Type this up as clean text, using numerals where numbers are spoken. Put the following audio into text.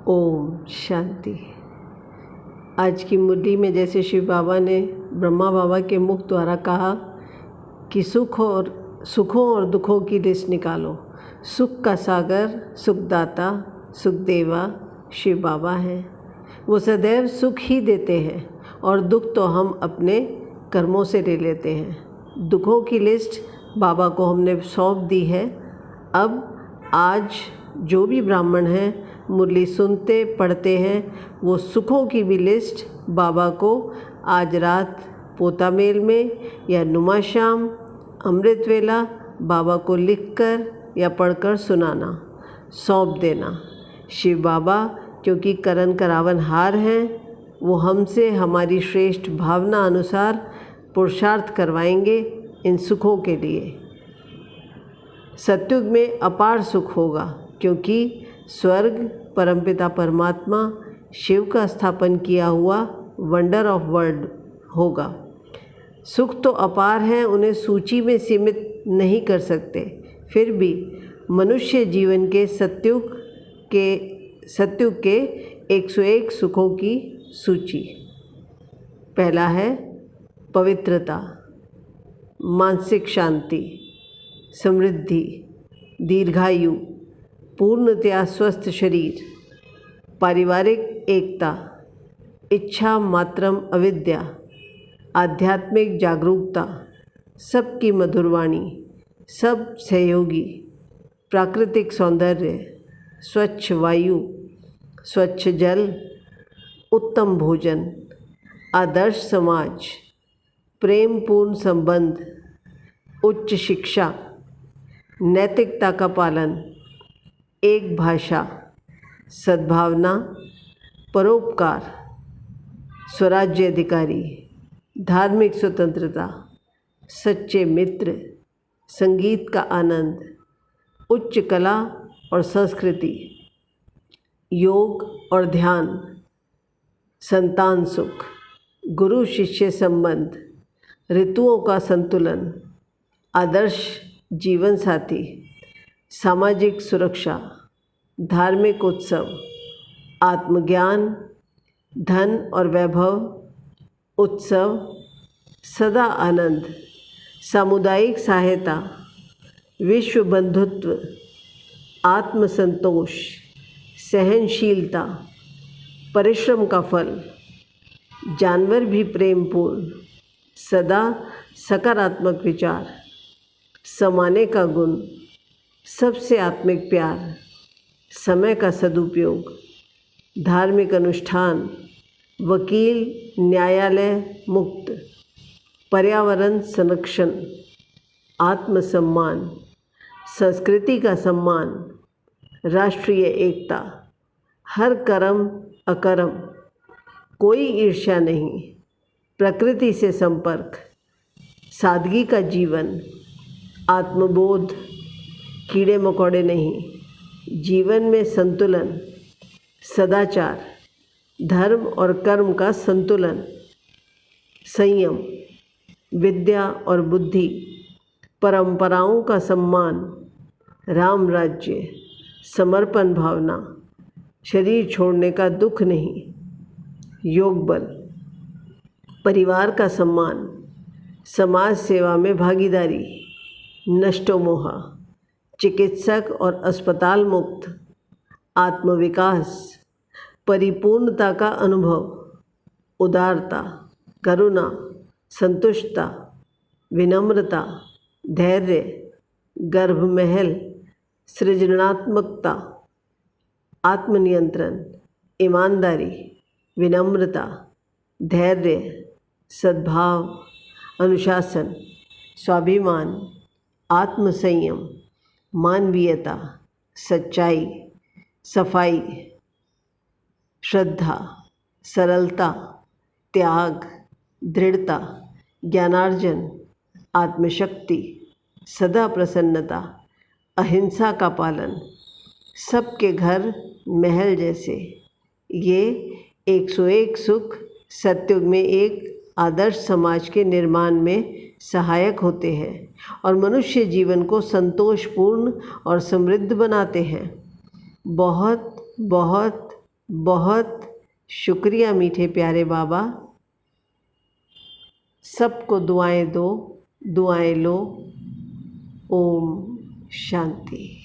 ओम शांति। आज की मुरली में जैसे शिव बाबा ने ब्रह्मा बाबा के मुख द्वारा कहा कि सुखों और दुखों की लिस्ट निकालो। सुख का सागर सुखदाता सुखदेवा शिव बाबा हैं। वो सदैव सुख ही देते हैं और दुख तो हम अपने कर्मों से ले लेते हैं। दुखों की लिस्ट बाबा को हमने सौंप दी है। अब आज जो भी ब्राह्मण हैं मुरली सुनते पढ़ते हैं, वो सुखों की भी लिस्ट बाबा को आज रात पोता मेल में या नुमा शाम अमृत वेला बाबा को लिखकर या पढ़कर सुनाना, सौंप देना। शिव बाबा क्योंकि करण करावन हार हैं, वो हमसे हमारी श्रेष्ठ भावना अनुसार पुरुषार्थ करवाएंगे इन सुखों के लिए। सतयुग में अपार सुख होगा क्योंकि स्वर्ग परमपिता परमात्मा शिव का स्थापन किया हुआ वंडर ऑफ वर्ल्ड होगा। सुख तो अपार हैं, उन्हें सूची में सीमित नहीं कर सकते। फिर भी मनुष्य जीवन के सतयुग के 101 सुखों की सूची। पहला है पवित्रता, मानसिक शांति, समृद्धि, दीर्घायु, पूर्णतया स्वस्थ शरीर, पारिवारिक एकता, इच्छा मात्रम अविद्या, आध्यात्मिक जागरूकता, सबकी मधुरवाणी, सब सहयोगी, प्राकृतिक सौंदर्य, स्वच्छ वायु, स्वच्छ जल, उत्तम भोजन, आदर्श समाज, प्रेम पूर्ण संबंध, उच्च शिक्षा, नैतिकता का पालन, एक भाषा, सद्भावना, परोपकार, स्वराज्य अधिकारी, धार्मिक स्वतंत्रता, सच्चे मित्र, संगीत का आनंद, उच्च कला और संस्कृति, योग और ध्यान, संतान सुख, गुरु शिष्य संबंध, ऋतुओं का संतुलन, आदर्श जीवन साथी, सामाजिक सुरक्षा, धार्मिक उत्सव, आत्मज्ञान, धन और वैभव, उत्सव, सदा आनंद, सामुदायिक सहायता, विश्व बंधुत्व, आत्मसंतोष, सहनशीलता, परिश्रम का फल, जानवर भी प्रेमपूर्ण, सदा सकारात्मक विचार, समाने का गुण, सबसे आत्मिक प्यार, समय का सदुपयोग, धार्मिक अनुष्ठान, वकील न्यायालय मुक्त, पर्यावरण संरक्षण, आत्मसम्मान, संस्कृति का सम्मान, राष्ट्रीय एकता, हर कर्म अकर्म, कोई ईर्ष्या नहीं, प्रकृति से संपर्क, सादगी का जीवन, आत्मबोध, कीड़े मकोड़े नहीं, जीवन में संतुलन, सदाचार, धर्म और कर्म का संतुलन, संयम, विद्या और बुद्धि, परंपराओं का सम्मान, राम राज्य, समर्पण भावना, शरीर छोड़ने का दुख नहीं, योग बल, परिवार का सम्मान, समाज सेवा में भागीदारी, नष्टो मोहा, चिकित्सक और अस्पताल मुक्त, आत्मविकास, परिपूर्णता का अनुभव, उदारता, करुणा, संतुष्टता, विनम्रता, धैर्य, गर्भमहल, सृजनात्मकता, आत्मनियंत्रण, ईमानदारी, विनम्रता, धैर्य, सद्भाव, अनुशासन, स्वाभिमान, आत्मसंयम, मानवीयता, सच्चाई, सफाई, श्रद्धा, सरलता, त्याग, दृढ़ता, ज्ञानार्जन, आत्मशक्ति, सदा प्रसन्नता, अहिंसा का पालन, सबके घर महल जैसे, ये 101 सुख सतयुग में एक आदर्श समाज के निर्माण में सहायक होते हैं और मनुष्य जीवन को संतोषपूर्ण और समृद्ध बनाते हैं। बहुत बहुत बहुत शुक्रिया मीठे प्यारे बाबा। सबको दुआएं दो, दुआएं लो। ओम शांति।